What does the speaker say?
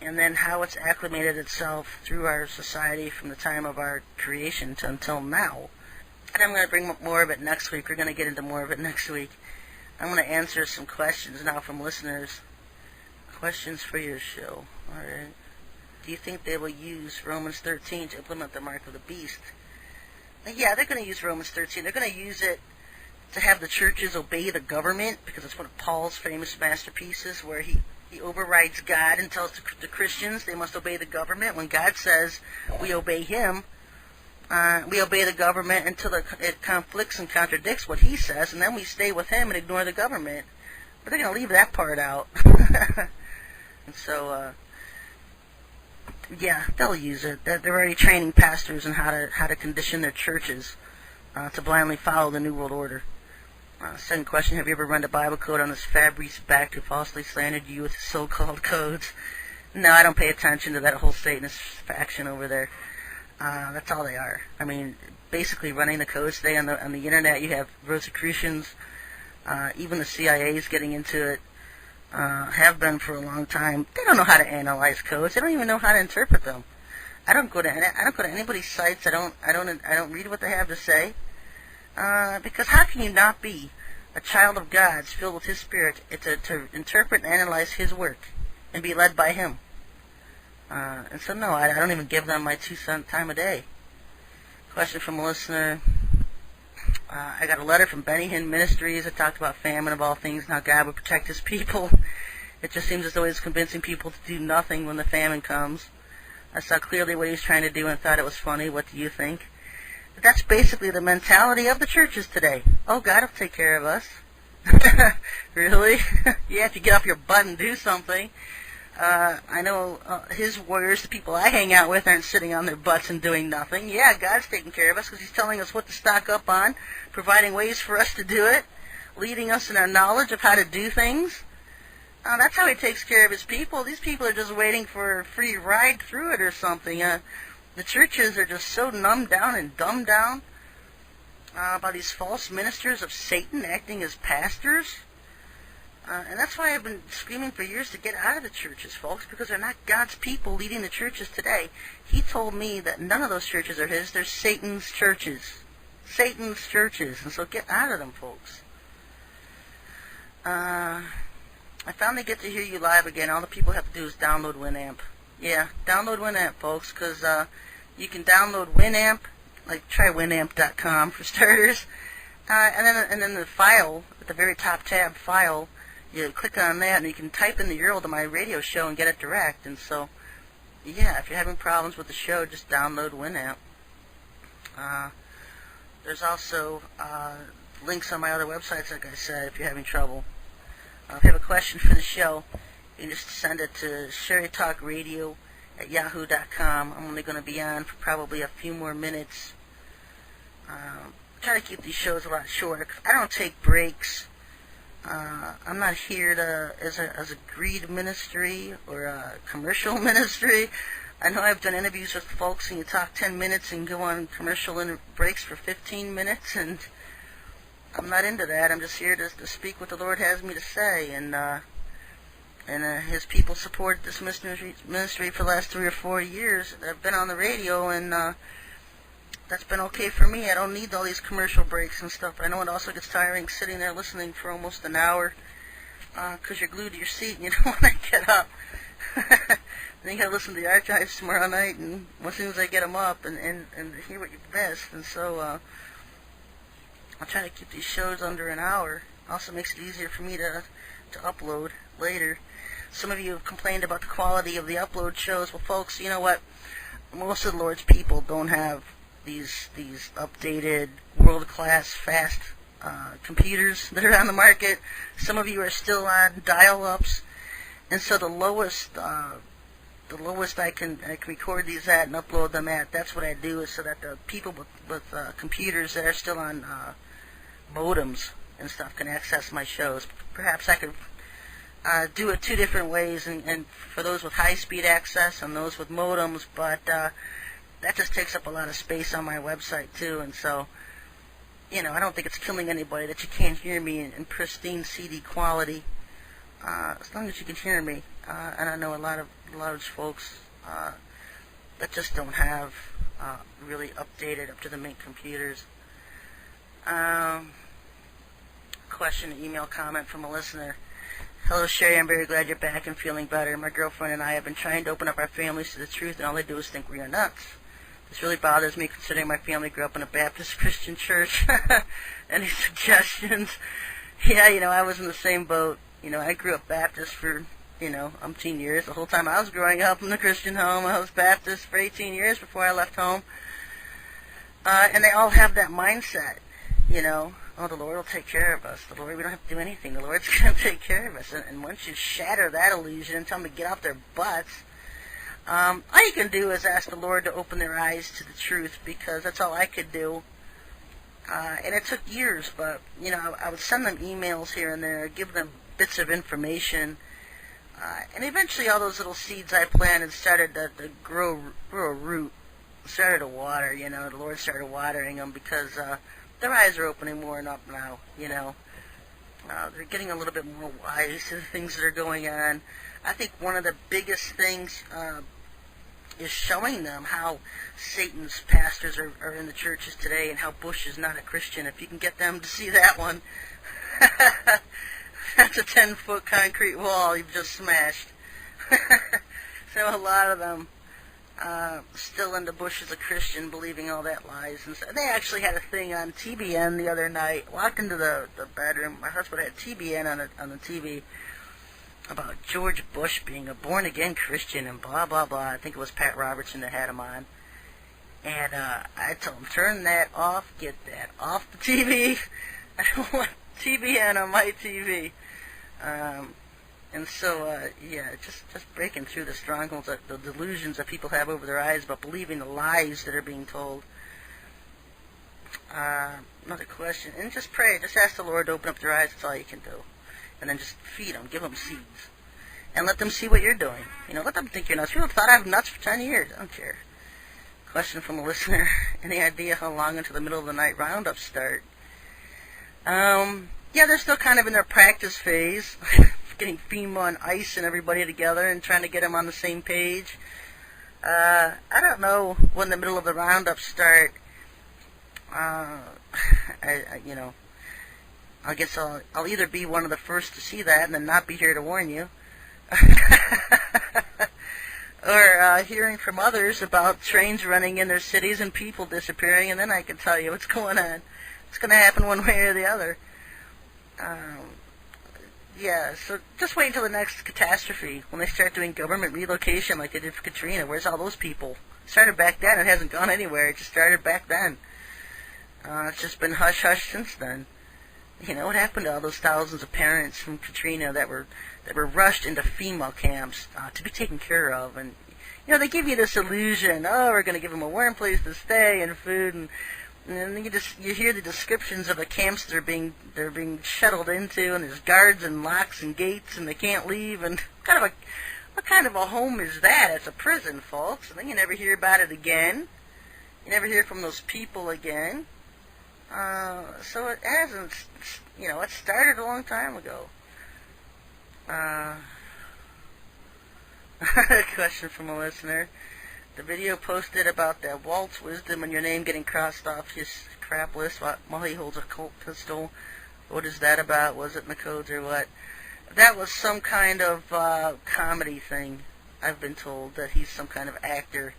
and then how it's acclimated itself through our society from the time of our creation to until now. And I'm going to bring more of it next week. We're going to get into more of it next week. I'm going to answer some questions now from listeners. Questions for your show. All right. Do you think they will use Romans 13 to implement the mark of the beast? Yeah, they're going to use Romans 13. They're going to use it to have the churches obey the government, because it's one of Paul's famous masterpieces where he overrides God and tells the Christians they must obey the government. When God says we obey him, we obey the government until it conflicts and contradicts what he says, and then we stay with him and ignore the government. But they're going to leave that part out. And so, yeah, they'll use it. They're already training pastors on how to condition their churches to blindly follow the New World Order. Second question, have you ever run the Bible code on this Fabrice back who falsely slandered you with his so-called codes? No, I don't pay attention to that whole Satanist faction over there. That's all they are. I mean, basically running the codes today on the internet. You have Rosicrucians, even the CIA is getting into it. Have been for a long time. They don't know how to analyze codes. They don't even know how to interpret them. I don't go to anybody's sites. I don't read what they have to say. Because how can you not be a child of God's filled with His Spirit to interpret and analyze His work and be led by Him? And so no, I don't even give them my 2 cent time a day. Question from a listener. I got a letter from Benny Hinn Ministries that talked about famine of all things, and how God would protect His people. It just seems as though He's convincing people to do nothing when the famine comes. I saw clearly what He was trying to do and thought it was funny. What do you think? But that's basically the mentality of the churches today. Oh, God will take care of us. Really? Yeah, if you get off your butt and do something. I know His warriors, the people I hang out with, aren't sitting on their butts and doing nothing. Yeah, God's taking care of us because He's telling us what to stock up on, providing ways for us to do it, leading us in our knowledge of how to do things. That's how He takes care of His people. These people are just waiting for a free ride through it or something. The churches are just so numbed down and dumbed down by these false ministers of Satan acting as pastors. And that's why I've been screaming for years to get out of the churches, folks, because they're not God's people leading the churches today. He told me that none of those churches are His. They're Satan's churches. Satan's churches. And so get out of them, folks. I finally get to hear you live again. All the people have to do is download Winamp. Yeah, download Winamp, folks, because you can download Winamp, like try Winamp.com for starters. And then the file, at the very top tab, file, you click on that and you can type in the URL to my radio show and get it direct. And so, yeah, if you're having problems with the show, just download Winamp. There's also links on my other websites, like I said, if you're having trouble. If you have a question for the show, you can just send it to SherryTalkRadio at yahoo.com. I'm only going to be on for probably a few more minutes. Try to keep these shows a lot shorter. I don't take breaks. I'm not here as a greed ministry or a commercial ministry. I know I've done interviews with folks and you talk 10 minutes and go on commercial breaks for 15 minutes, and I'm not into that. I'm just here to speak what the Lord has me to say, and His people support this ministry for the last 3 or 4 years. I've been on the radio, and that's been okay for me. I don't need all these commercial breaks and stuff. I know it also gets tiring sitting there listening for almost an hour because you're glued to your seat and you don't want to get up. Then you got to listen to the archives tomorrow night, and as soon as I get them up and hear what you've missed. And so I'll try to keep these shows under an hour. Also makes it easier for me to upload later. Some of you have complained about the quality of the upload shows. Well, folks, you know what? Most of the Lord's people don't have these updated world-class fast computers that are on the market. Some of you are still on dial-ups, and so the lowest I can record these at and upload them at, that's what I do, is so that the people with computers that are still on modems and stuff can access my shows. Perhaps I could do it 2 different ways, and for those with high-speed access and those with modems, but that just takes up a lot of space on my website too, and so, I don't think it's killing anybody that you can't hear me in pristine CD quality. as long as you can hear me. And I know a lot of large folks that just don't have really updated, up-to-the-minute computers. Question, email, comment from a listener. Hello, Sherry. I'm very glad you're back and feeling better. My girlfriend and I have been trying to open up our families to the truth, and all they do is think we are nuts. This really bothers me, considering my family grew up in a Baptist Christian church. Any suggestions? Yeah, I was in the same boat. I grew up Baptist for, umpteen years. The whole time I was growing up in a Christian home, I was Baptist for 18 years before I left home. And they all have that mindset, oh, the Lord will take care of us. The Lord, we don't have to do anything. The Lord's going to take care of us. And once you shatter that illusion and tell them to get off their butts, all you can do is ask the Lord to open their eyes to the truth, because that's all I could do. And it took years, but, I would send them emails here and there, give them bits of information, and eventually all those little seeds I planted started to grow a root, started to water, the Lord started watering them, because their eyes are opening more and up now, they're getting a little bit more wise to the things that are going on. I think one of the biggest things is showing them how Satan's pastors are in the churches today, and how Bush is not a Christian. If you can get them to see that one, that's a 10-foot concrete wall you've just smashed. So a lot of them still into Bush as a Christian, believing all that lies. And so they actually had a thing on TBN the other night. Walked into the bedroom. My husband had TBN on the TV about George Bush being a born-again Christian and blah, blah, blah. I think it was Pat Robertson that had him on. And I told him, turn that off, get that off the TV. I don't want TBN on my TV. And so, just breaking through the strongholds, the delusions that people have over their eyes about believing the lies that are being told. Another question. And just pray. Just ask the Lord to open up their eyes. That's all you can do. And then just feed them. Give them seeds. And let them see what you're doing. Let them think you're nuts. People thought I was nuts for 10 years. I don't care. Question from a listener. Any idea how long until the middle of the night roundups start? They're still kind of in their practice phase. Getting FEMA and ICE and everybody together and trying to get them on the same page. I don't know when the middle of the roundups start. I guess I'll either be one of the first to see that and then not be here to warn you, or hearing from others about trains running in their cities and people disappearing, and then I can tell you what's going on. It's going to happen one way or the other. So just wait until the next catastrophe, when they start doing government relocation like they did for Katrina. Where's all those people? It started back then. It hasn't gone anywhere. It just started back then. It's just been hush-hush since then. What happened to all those thousands of parents from Katrina that were rushed into FEMA camps to be taken care of? And, they give you this illusion, we're going to give them a warm place to stay and food, and then you hear the descriptions of the camps they're being shuttled into, and there's guards and locks and gates, and they can't leave. And what kind of a home is that? It's a prison, folks. And then you never hear about it again. You never hear from those people again. So it hasn't, it started a long time ago. A question from a listener. The video posted about that Walt's wisdom and your name getting crossed off his crap list while he holds a Colt pistol. What is that about? Was it in the codes or what? That was some kind of comedy thing. I've been told that he's some kind of actor.